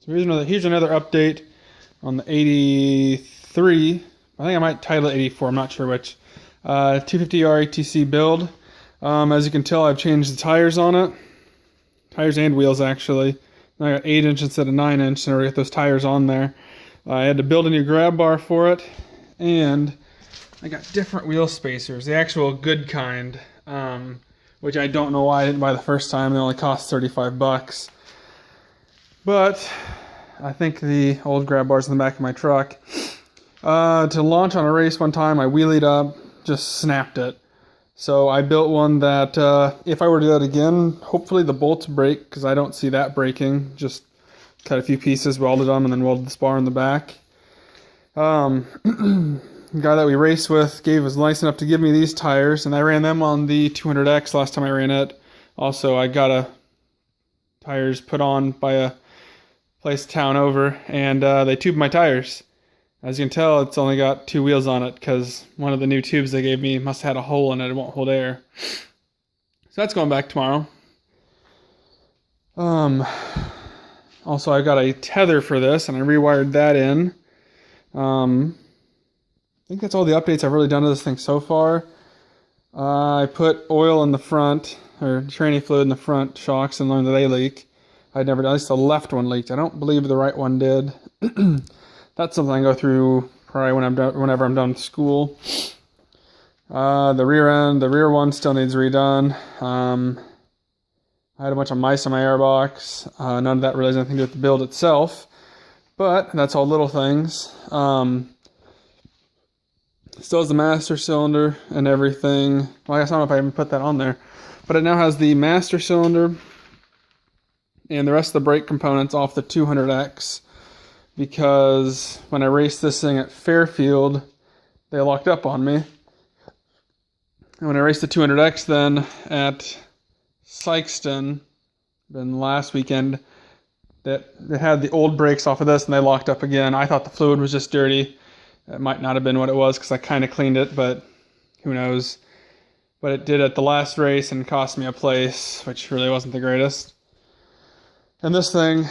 So here's another update on the 83. I think I might title it 84. I'm not sure which. 250R ATC build. As you can tell, I've changed the tires on it. Tires and wheels, actually. I got 8-inch instead of 9-inch, and I got those tires on there. I had to build a new grab bar for it, and I got different wheel spacers, the actual good kind, which I don't know why I didn't buy the first time. They only cost $35. But I think the old grab bar's in the back of my truck. To launch on a race one time, I wheelied up, just snapped it. So I built one that, if I were to do that again, hopefully the bolts break, because I don't see that breaking. Just cut a few pieces, welded them, and then welded the spar in the back. The guy that we raced with was nice enough to give me these tires, and I ran them on the 200X last time I ran it. Also, I got tires put on by a place town over, and they tubed my tires. As you can tell, it's only got 2 wheels on it because one of the new tubes they gave me must have had a hole in it. It won't hold air. So that's going back tomorrow. Also, I've got a tether for this, and I rewired that in. I think that's all the updates I've really done to this thing so far. I put oil in the front, or tranny fluid in the front shocks, and learned that they leak. I'd never done, at least the left one leaked. I don't believe the right one did. That's something I go through probably whenever I'm done with school. The rear one still needs redone. I had a bunch of mice in my airbox. None of that really has anything to do with the build itself, but that's all little things. Still has the master cylinder and everything. Well, I guess I don't know if I even put that on there, but it now has the master cylinder and the rest of the brake components off the 200X. Because when I raced this thing at Fairfield, they locked up on me. And when I raced the 200X then at Sykeston, then last weekend, that it had the old brakes off of this and they locked up again. I thought the fluid was just dirty. It might not have been what it was because I kind of cleaned it, but who knows. But it did at the last race and cost me a place, which really wasn't the greatest. And this thing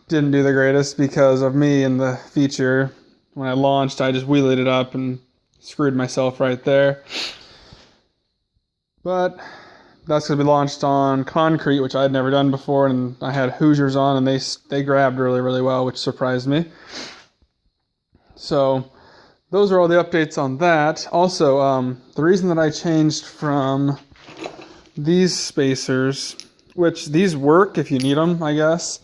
didn't do the greatest because of me and the feature. When I launched, I just wheelied it up and screwed myself right there. But that's going to be launched on concrete, which I had never done before, and I had Hoosiers on, and they grabbed really, really well, which surprised me. So those are all the updates on that. Also, the reason that I changed from these spacers, which these work if you need them, I guess.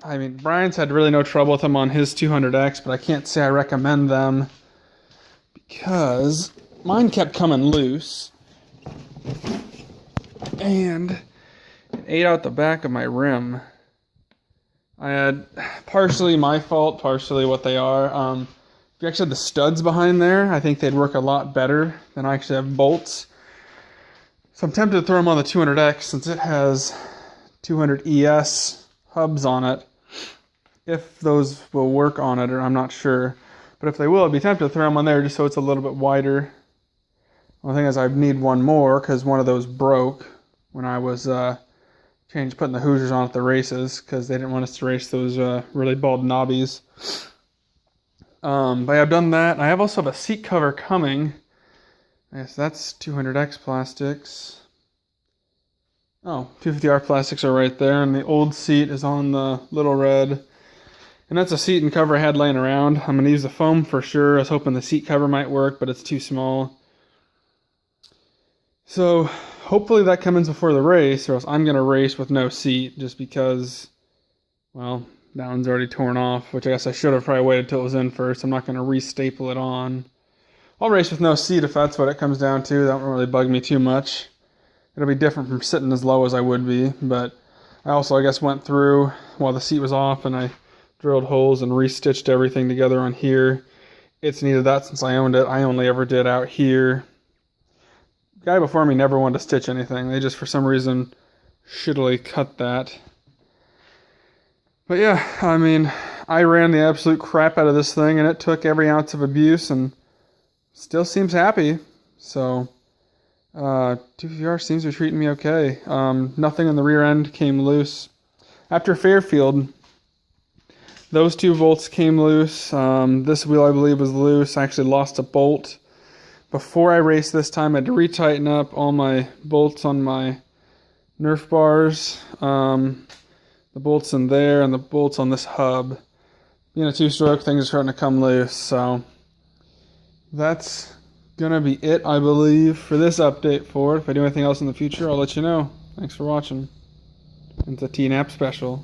I mean, Brian's had really no trouble with them on his 200X, but I can't say I recommend them because mine kept coming loose and it ate out the back of my rim. I had partially my fault, partially what they are. If you actually had the studs behind there, I think they'd work a lot better than I actually have bolts. So I'm tempted to throw them on the 200X since it has 200 ES hubs on it. If those will work on it, or I'm not sure. But if they will, I'd be tempted to throw them on there just so it's a little bit wider. The only thing is I need one more because one of those broke when I was putting the Hoosiers on at the races because they didn't want us to race those really bald knobbies. But I've done that. I also have a seat cover coming. I guess that's 200X plastics. Oh, 250R plastics are right there, and the old seat is on the little red. And that's a seat and cover I had laying around. I'm going to use the foam for sure. I was hoping the seat cover might work, but it's too small. So hopefully that comes before the race, or else I'm going to race with no seat just because, well, that one's already torn off, which I guess I should have probably waited till it was in first. I'm not going to re-staple it on. I'll race with no seat if that's what it comes down to. That won't really bug me too much. It'll be different from sitting as low as I would be, but I also, I guess, went through while the seat was off and I drilled holes and re-stitched everything together on here. It's needed that since I owned it. I only ever did out here. The guy before me never wanted to stitch anything. They just, for some reason, shittily cut that. But yeah, I mean, I ran the absolute crap out of this thing and it took every ounce of abuse and still seems happy. So 250R seems to be treating me okay. Nothing in the rear end came loose. After Fairfield, those two bolts came loose. This wheel, I believe, was loose. I actually lost a bolt. Before I raced this time, I had to retighten up all my bolts on my Nerf bars. The bolts in there and the bolts on this hub. Being a two-stroke, things are starting to come loose. So that's going to be it, I believe, for this update for it. If I do anything else in the future, I'll let you know. Thanks for watching. It's a TNAP special.